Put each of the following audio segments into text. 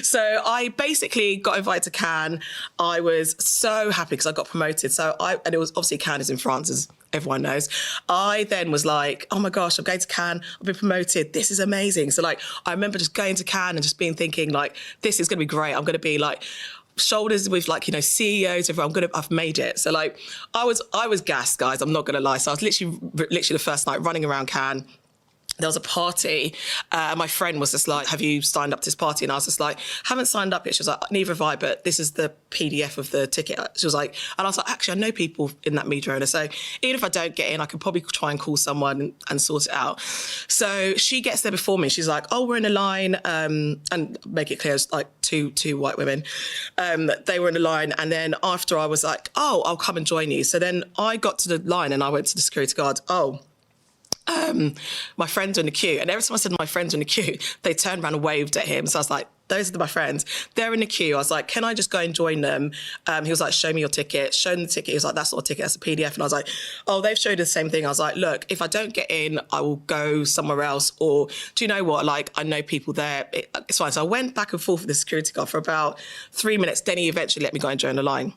So I basically got invited to Cannes. I was so happy because I got promoted. And it was obviously Cannes is in France, as everyone knows. I then was like, oh my gosh, I'm going to Cannes. I've been promoted. This is amazing. So like, I remember just going to Cannes and just thinking like, this is going to be great. I'm going to be like, shoulders with like, you know, CEOs, I've made it. So like, I was gassed, guys. I'm not going to lie. So I was literally the first night running around Cannes. There was a party. My friend was just like, have you signed up to this party? And I was just like, haven't signed up yet. She was like, neither have I, but this is the PDF of the ticket. She was like, and I was like, actually, I know people in that media owner. So even if I don't get in, I could probably try and call someone and sort it out. So she gets there before me. She's like, oh, we're in a line. And make it clear, it's like two white women. They were in a line. And then after I was like, oh, I'll come and join you. So then I got to the line and I went to the security guard. My friends are in the queue. And every time I said my friends are in the queue, they turned around and waved at him. So I was like, those are my friends. They're in the queue. I was like, can I just go and join them? He was like, show me your ticket. Show them the ticket. He was like, that's not a ticket, that's a PDF. And I was like, oh, they've showed the same thing. I was like, look, if I don't get in, I will go somewhere else. Or do you know what? Like, I know people there. It's fine. So I went back and forth with the security guard for about 3 minutes. Then he eventually let me go and join the line.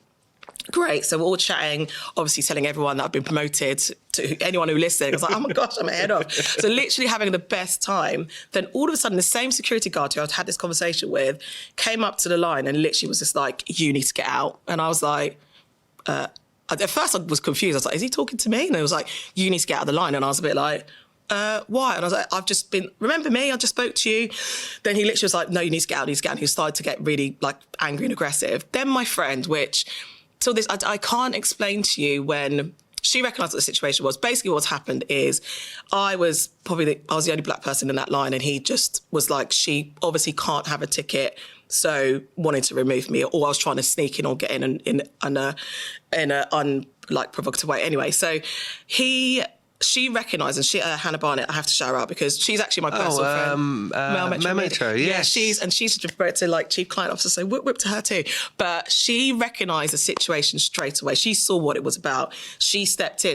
Great. So we're all chatting, obviously telling everyone that I've been promoted, to anyone who listened. I was like, oh my gosh, I'm ahead of. So literally having the best time. Then all of a sudden, the same security guard who I'd had this conversation with came up to the line and literally was just like, you need to get out. And I was like, at first I was confused. I was like, is he talking to me? And he was like, you need to get out of the line. And I was a bit like, why? And I was like, I've just been, remember me? I just spoke to you. Then he literally was like, no, you need to get out, you need to get out. And he started to get really like angry and aggressive. Then my friend, which... So this, I can't explain to you when she recognised what the situation was. Basically what's happened is I was the only black person in that line and he just was like, she obviously can't have a ticket, so wanted to remove me, or I was trying to sneak in or get in a provocative way. Anyway, so she recognised, and Hannah Barnett, I have to shout her out because she's actually my personal friend. Mel Metro, yes. Yeah, she's referred to like chief client officer, so whip to her too. But she recognised the situation straight away. She saw what it was about. She stepped in.